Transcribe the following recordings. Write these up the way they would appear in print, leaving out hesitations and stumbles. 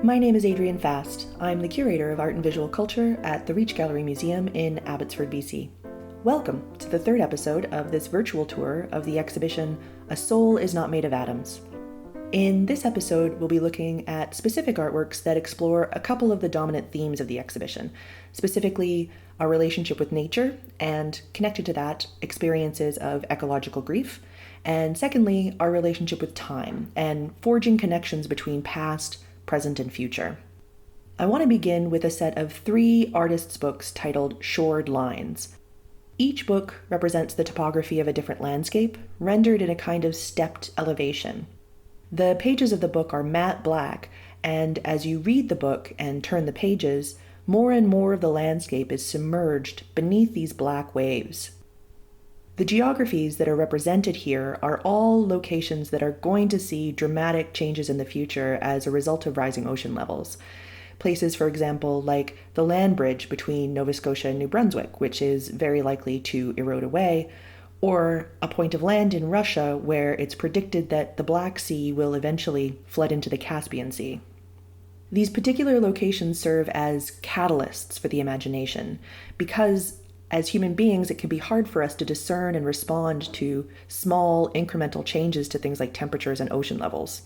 My name is Adrienne Fast. I'm the Curator of Art and Visual Culture at the Reach Gallery Museum in Abbotsford, BC. Welcome to the third episode of this virtual tour of the exhibition, A Soul is Not Made of Atoms. In this episode, we'll be looking at specific artworks that explore a couple of the dominant themes of the exhibition, specifically our relationship with nature and, connected to that, experiences of ecological grief, and secondly, our relationship with time and forging connections between past, present, and future. I want to begin with a set of 3 artists' books titled Shored Lines. Each book represents the topography of a different landscape, rendered in a kind of stepped elevation. The pages of the book are matte black, and as you read the book and turn the pages, more and more of the landscape is submerged beneath these black waves. The geographies that are represented here are all locations that are going to see dramatic changes in the future as a result of rising ocean levels. Places, for example, like the land bridge between Nova Scotia and New Brunswick, which is very likely to erode away, or a point of land in Russia where it's predicted that the Black Sea will eventually flood into the Caspian Sea. These particular locations serve as catalysts for the imagination, because as human beings, it can be hard for us to discern and respond to small, incremental changes to things like temperatures and ocean levels.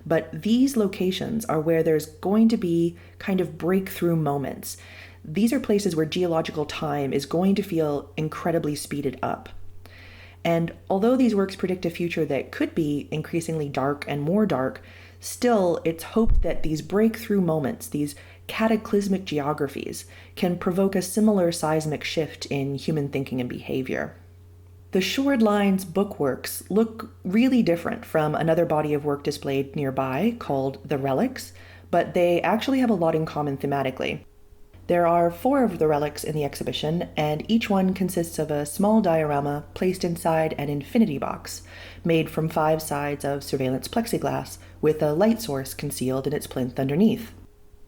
But these locations are where there's going to be kind of breakthrough moments. These are places where geological time is going to feel incredibly speeded up. And although these works predict a future that could be increasingly dark and more dark, still it's hoped that these breakthrough moments, these cataclysmic geographies, can provoke a similar seismic shift in human thinking and behavior. The Shored Lines bookworks look really different from another body of work displayed nearby called The Relics, but they actually have a lot in common thematically. There are 4 of the relics in the exhibition, and each one consists of a small diorama placed inside an infinity box, made from 5 sides of surveillance plexiglass, with a light source concealed in its plinth underneath.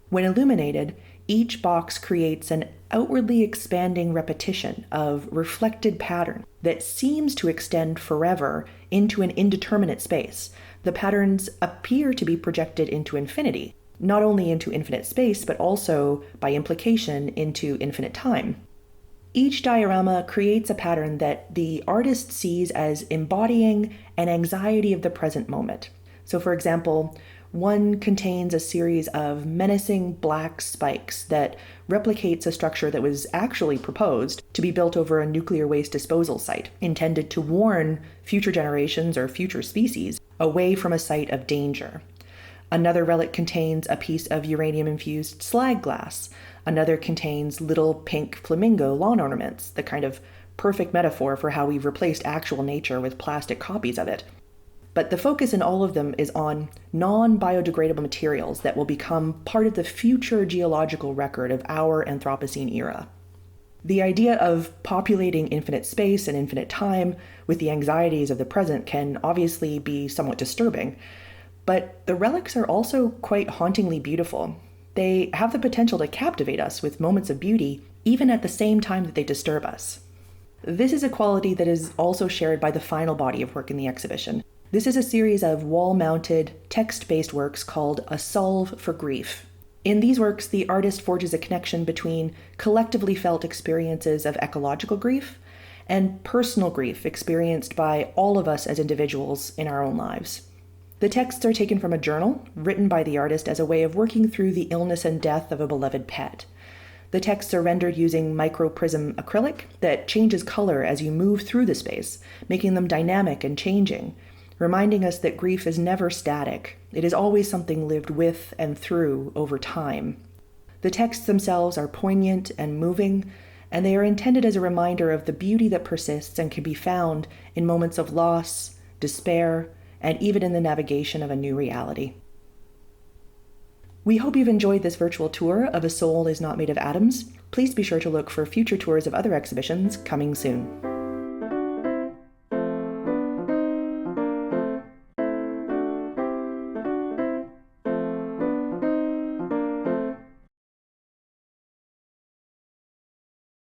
When illuminated, each box creates an outwardly expanding repetition of reflected pattern that seems to extend forever into an indeterminate space. The patterns appear to be projected into infinity, not only into infinite space, but also, by implication, into infinite time. Each diorama creates a pattern that the artist sees as embodying an anxiety of the present moment. So, for example, one contains a series of menacing black spikes that replicates a structure that was actually proposed to be built over a nuclear waste disposal site, intended to warn future generations or future species away from a site of danger. Another relic contains a piece of uranium-infused slag glass. Another contains little pink flamingo lawn ornaments, the kind of perfect metaphor for how we've replaced actual nature with plastic copies of it. But the focus in all of them is on non-biodegradable materials that will become part of the future geological record of our Anthropocene era. The idea of populating infinite space and infinite time with the anxieties of the present can obviously be somewhat disturbing, but the relics are also quite hauntingly beautiful. They have the potential to captivate us with moments of beauty, even at the same time that they disturb us. This is a quality that is also shared by the final body of work in the exhibition. This is a series of wall-mounted, text-based works called A Solve for Grief. In these works, the artist forges a connection between collectively felt experiences of ecological grief and personal grief experienced by all of us as individuals in our own lives. The texts are taken from a journal written by the artist as a way of working through the illness and death of a beloved pet. The texts are rendered using microprism acrylic that changes color as you move through the space, making them dynamic and changing, reminding us that grief is never static. It is always something lived with and through over time. The texts themselves are poignant and moving, and they are intended as a reminder of the beauty that persists and can be found in moments of loss, despair, and even in the navigation of a new reality. We hope you've enjoyed this virtual tour of A Soul is Not Made of Atoms. Please be sure to look for future tours of other exhibitions coming soon.